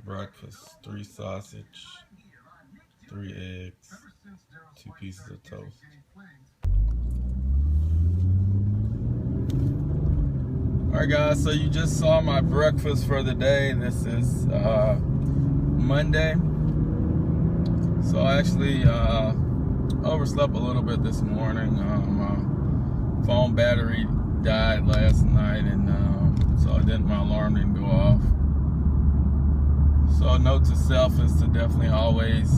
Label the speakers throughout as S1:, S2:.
S1: breakfast: 3 sausage, 3 eggs, 2 pieces of toast. Alright guys, so you just saw my breakfast for the day. This is Monday. So I actually overslept a little bit this morning. My phone battery died last night, and so my alarm didn't go off. So a note to self is to definitely always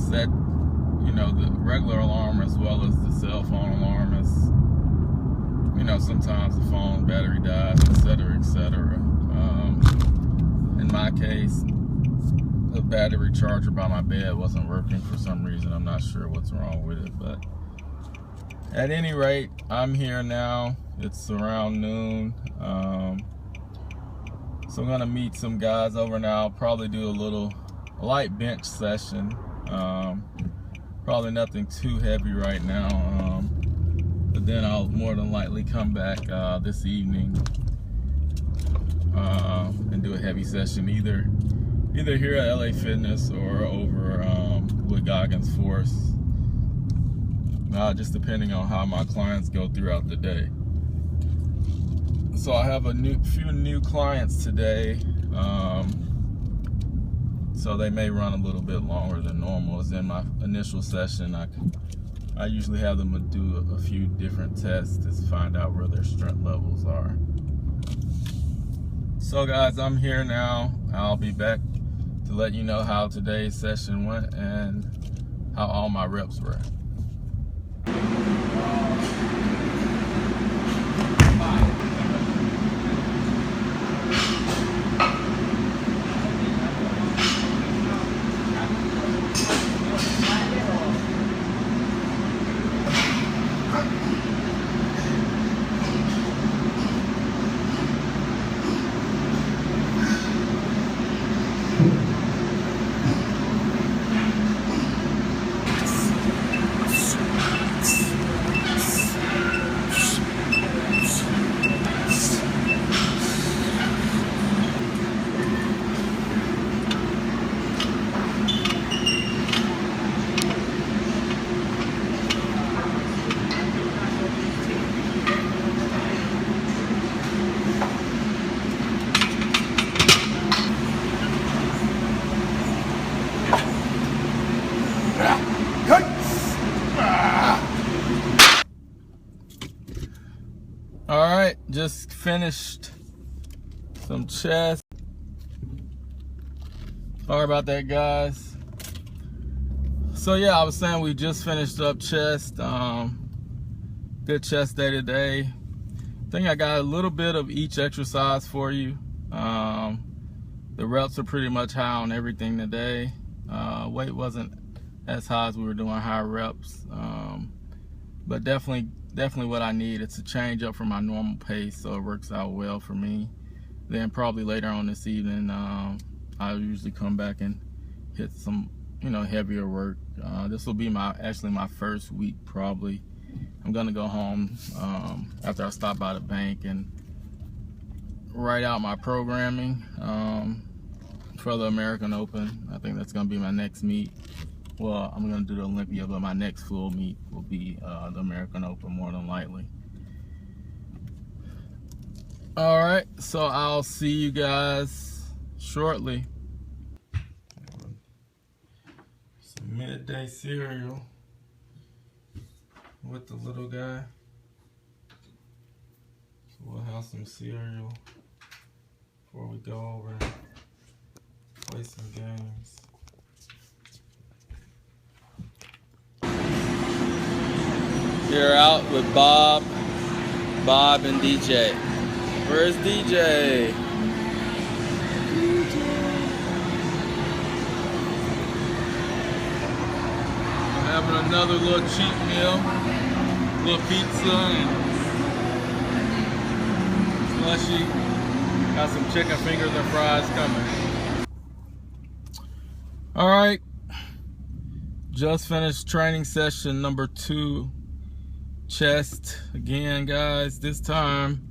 S1: set, the regular alarm as well as the cell phone alarm. As sometimes the phone battery dies, etc., etc. In my case, the battery charger by my bed wasn't working for some reason. I'm not sure what's wrong with it, but at any rate, I'm here now. It's around noon. So I'm gonna meet some guys over now. I'll probably do a light bench session. Probably nothing too heavy right now. But then I'll more than likely come back this evening and do a heavy session either here at LA Fitness or over with Goggins Force. Just depending on how my clients go throughout the day. So I have a few new clients today, so they may run a little bit longer than normal. As in my initial session, I usually have them do a few different tests to find out where their strength levels are. So guys, I'm here now. I'll be back to let you know how today's session went and how all my reps were. Alright, just finished some chest. Sorry about that, guys. So yeah, I was saying we just finished up chest. Good chest day today. I think I got a little bit of each exercise for you. The reps are pretty much high on everything today. Weight wasn't as high as we were doing high reps, but definitely what I need. It's a change up from my normal pace, so it works out well for me. Then probably later on this evening, I'll usually come back and hit some heavier work. This will be actually my first week probably. I'm gonna go home after I stop by the bank and write out my programming for the American Open. I think that's gonna be my next meet. Well, I'm gonna do the Olympia, but my next full meet will be the American Open more than likely. All right, so I'll see you guys shortly. Some midday cereal with the little guy. So we'll have some cereal before we go over and play some games. Here out with Bob and DJ. Where's DJ? Having another little cheat meal, little pizza and slushy. Got some chicken fingers and fries coming. All right, just finished training session number 2. Chest again, guys. This time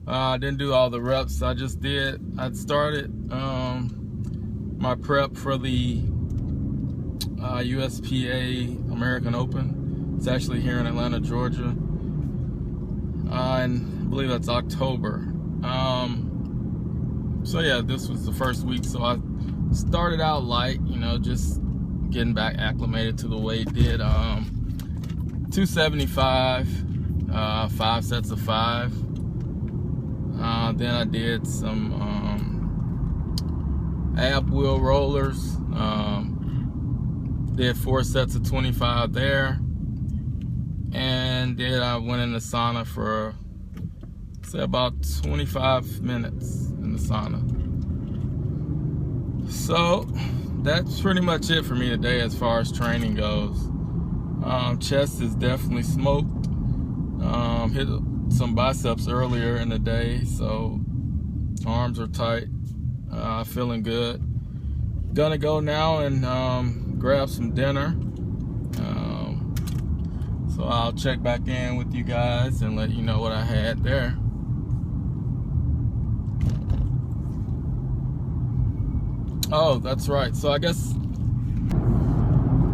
S1: I didn't do all the reps. I started my prep for the USPA American Open. It's actually here in Atlanta, Georgia, and I believe that's October. So yeah, this was the first week, so I started out light, you know, just getting back acclimated to the weight. Did 275, 5 sets of 5. Then I did some ab wheel rollers. Did 4 sets of 25 there, and then I went in the sauna for, say, about 25 minutes in the sauna. So that's pretty much it for me today as far as training goes. Chest is definitely smoked. Hit some biceps earlier in the day, so arms are tight. Feeling good. Gonna go now and grab some dinner. So I'll check back in with you guys and let you know what I had there. Oh, that's right. So I guess,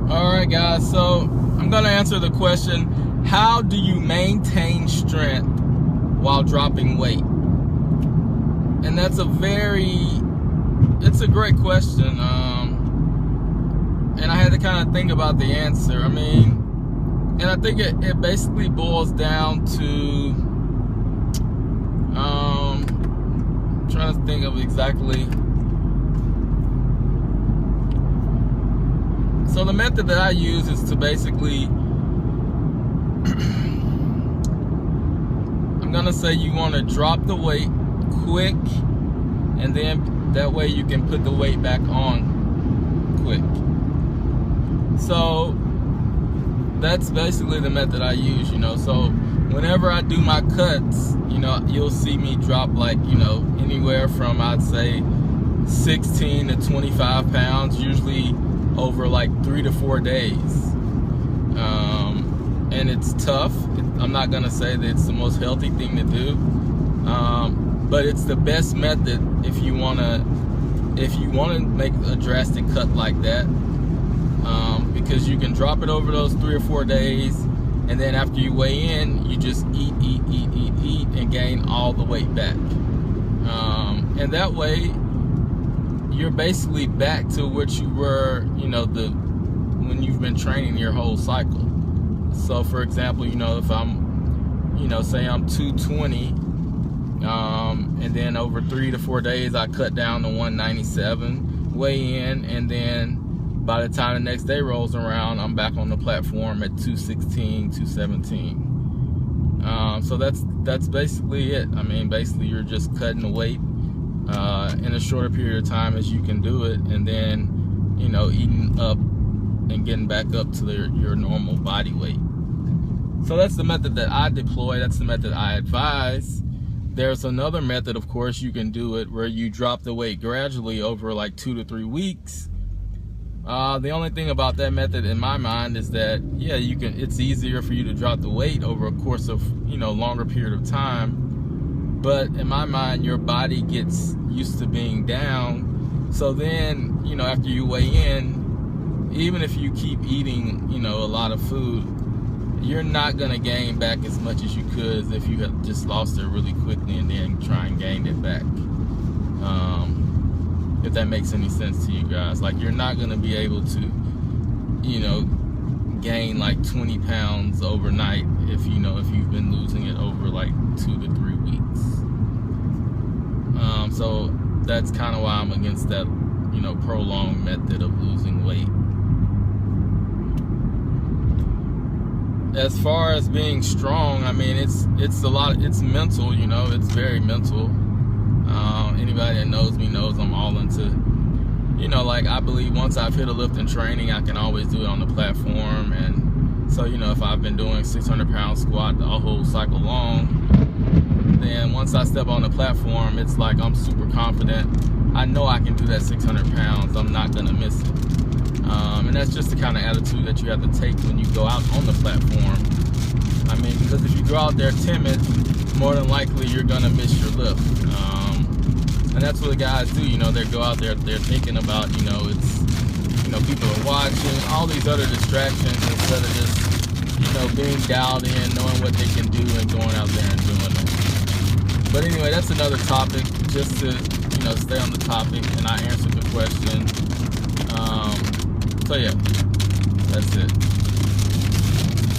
S1: all right, guys. So I'm gonna answer the question: how do you maintain strength while dropping weight? And that's it's a great question. And I had to kind of think about the answer. I mean, and I think it basically boils down to, I'm trying to think of exactly. So the method that I use is to basically, I'm gonna say you want to drop the weight quick, and then that way you can put the weight back on quick. So that's basically the method I use, you know. So whenever I do my cuts, you know, you'll see me drop, like, you know, anywhere from, I'd say, 16 to 25 pounds, usually over like 3 to 4 days. And it's tough. I'm not gonna say that it's the most healthy thing to do, but it's the best method if you wanna make a drastic cut like that, because you can drop it over those 3 or 4 days, and then after you weigh in, you just eat, and gain all the weight back. And that way, you're basically back to what you were, you know, when you've been training your whole cycle. So for example, you know, if I'm, you know, say I'm 220, and then over 3 to 4 days I cut down to 197, weigh in, and then by the time the next day rolls around, I'm back on the platform at 216, 217. So that's basically it. I mean, basically you're just cutting the weight in a shorter period of time as you can do it, and then, you know, eating up and getting back up to your normal body weight. So that's the method that I deploy. That's the method I advise. There's another method, of course, you can do it where you drop the weight gradually over like 2 to 3 weeks. The only thing about that method in my mind is that, yeah, it's easier for you to drop the weight over a course of, you know, longer period of time. But in my mind, your body gets used to being down. So then, you know, after you weigh in, even if you keep eating, you know, a lot of food, you're not gonna gain back as much as you could as if you had just lost it really quickly and then try and gain it back. If that makes any sense to you guys. Like, you're not gonna be able to, you know, gain like 20 pounds overnight if you've been losing it over like 2 to 3 weeks. So that's kind of why I'm against that, you know, prolonged method of losing weight. As far as being strong, I mean, it's mental, you know, it's very mental. Anybody that knows me knows I'm all into, you know, like, I believe once I've hit a lift in training, I can always do it on the platform. And so, you know, if I've been doing 600-pound squat the whole cycle long, then once I step on the platform, it's like I'm super confident. I know I can do that 600 pounds. I'm not gonna miss it. And that's just the kind of attitude that you have to take when you go out on the platform. I mean, because if you go out there timid, more than likely you're gonna miss your lift. And that's what the guys do, you know, they go out there, they're thinking about, you know, it's, you know, people are watching, all these other distractions instead of just, you know, being dialed in, knowing what they can do and going out there and doing it. But anyway, that's another topic, just to, you know, stay on the topic, and I answered the question. So yeah, that's it.